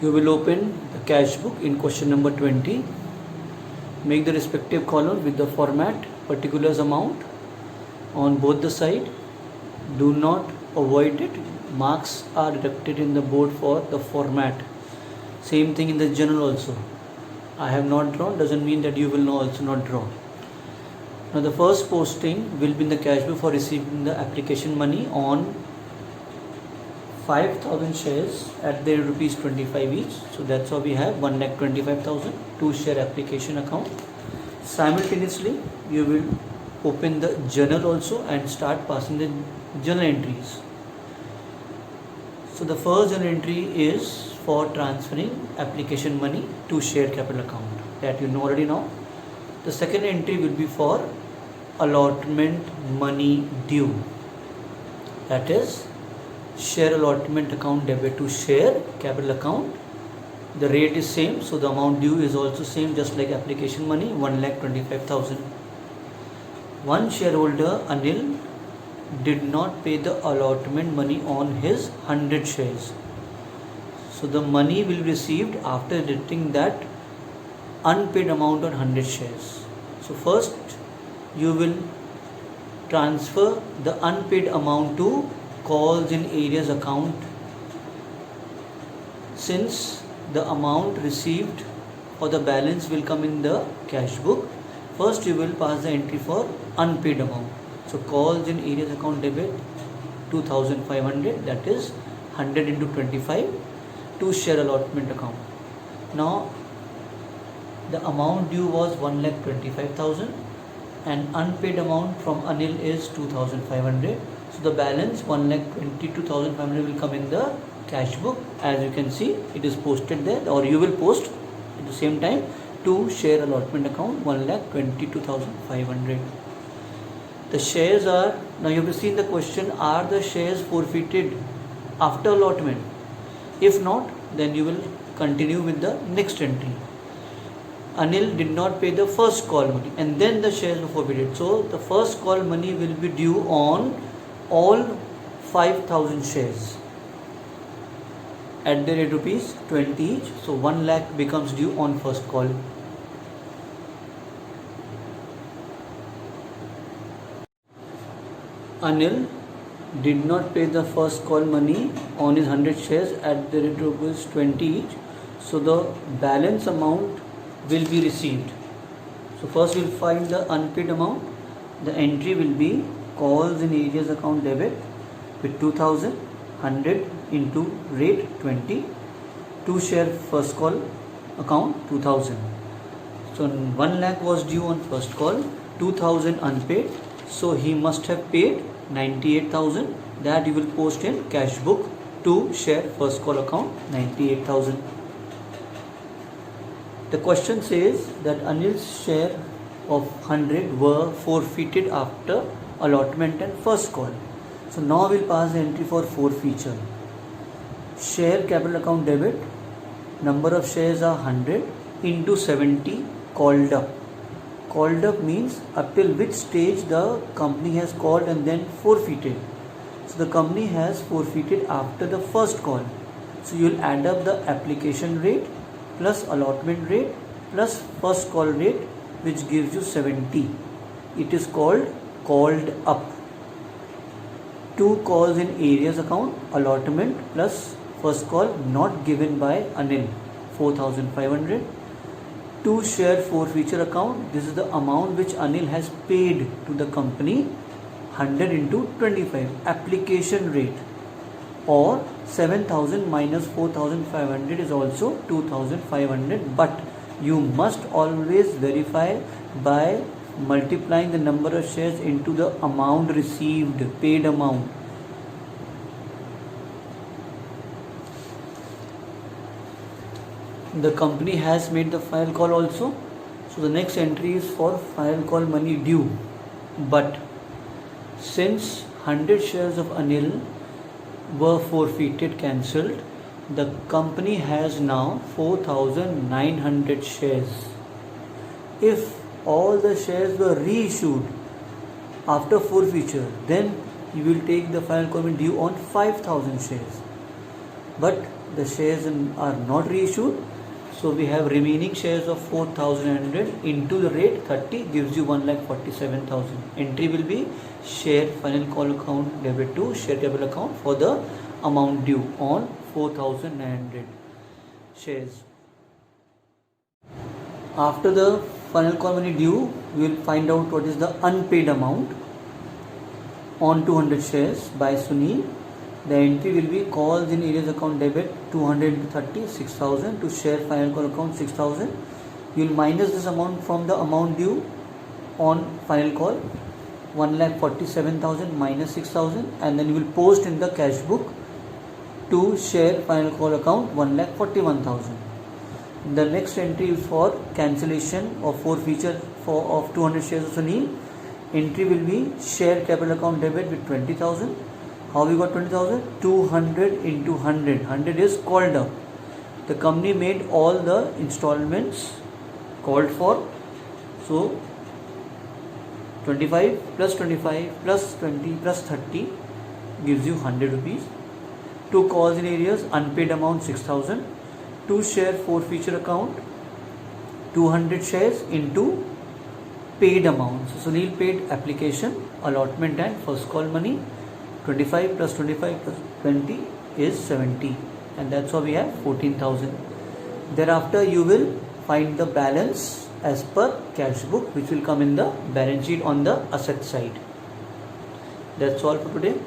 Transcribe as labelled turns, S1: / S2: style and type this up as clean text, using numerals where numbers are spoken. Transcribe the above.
S1: You will open the cash book in question number 20. Make the respective column with the format particulars amount on both the side. Do not avoid it. Marks are deducted in the board for the format. Same thing in the journal also. I have not drawn doesn't mean that you will also not draw. Now the first posting will be in the cash book for receiving the application money on 5,000 shares at the rupees 25 each. So that's how we have 1,25,000 2 share application account. Simultaneously you will open the journal also and start passing the journal entries. So the first journal entry is for transferring application money to share capital account, that you know already now. The second entry will be for allotment money due, that is share allotment account debit to share capital account. The rate is same, so the amount due is also same, just like application money, 1,25,000. One shareholder, Anil, did not pay the allotment money on his 100 shares. So the money will be received after deducting that unpaid amount on 100 shares. So first you will transfer the unpaid amount to calls in areas account. Since the amount received or the balance will come in the cash book, first you will pass the entry for unpaid amount. So calls in areas account debit 2,500, that is 100 into 25 to share allotment account. Now the amount due was 1,25,000 and unpaid amount from Anil is 2,500. So the balance 1,22,500 will come in the cash book. As you can see, it is posted there, or you will post at the same time to share allotment account 1,22,500. The shares are, now you have to see in the question, are the shares forfeited after allotment? If not, then you will continue with the next entry. Anil did not pay the first call money and then the shares were forfeited. So the first call money will be due on all 5,000 shares at the rate rupees 20 each. So 1 lakh becomes due on first call. Anil did not pay the first call money on his 100 shares at the rate rupees 20 each. So the balance amount will be received. So first we will find the unpaid amount. The entry will be calls in areas account debit with 2,000, 100 into rate 20 to share first call account 2,000. So 1 lakh was due on first call, 2,000 unpaid. So he must have paid 98,000, that you will post in cash book to share first call account 98,000. The question says that Anil's share of 100 were forfeited after allotment and first call. So now we'll pass the entry for forfeiture. Share capital account debit, number of shares are 100 into 70 called up. Called up means up till which stage the company has called and then forfeited. So the company has forfeited after the first call. So you will add up the application rate plus allotment rate plus first call rate, which gives you 70. It is called up. 2 calls in areas account, allotment plus first call not given by Anil, 4,500. 2 share forfeiture account, this is the amount which Anil has paid to the company, 100 into 25 application rate, or 7,000 minus 4,500 is also 2,500, but you must always verify by multiplying the number of shares into the amount received, paid amount. The company has made the file call also. So the next entry is for file call money due, but since 100 shares of Anil were forfeited, cancelled, the company has now 4,900 shares. If all the shares were reissued after forfeiture, then you will take the final call due on 5,000 shares. but the shares are not reissued. So we have remaining shares of 4,100 into the rate 30 gives you 1,47,000. Entry will be share final call account debit to share capital account for the amount due on 4,900 shares. After the final call money due, we will find out what is the unpaid amount on 200 shares by Sunil. The entry will be calls in arrears account debit 230 6,000 to share final call account 6,000. You will minus this amount from the amount due on final call 1,47,000 minus 6,000, and then you will post in the cash book to share final call account 1,41,000. The next entry is for cancellation or forfeiture of 200 shares of Sunil. Entry will be share capital account debit with 20,000. How we got 20,000? 200 into 100. 100 is called up. The company made all the installments called for. So 25 plus 25 plus 20 plus 30 gives you 100 rupees. 2 calls in arrears, unpaid amount 6,000. 2 share forfeiture account 200 shares into paid amounts. So Sunil paid application, allotment and first call money. 25 plus 25 plus 20 is 70, and that's why we have 14,000. Thereafter you will find the balance as per cash book, which will come in the balance sheet on the asset side. That's all for today.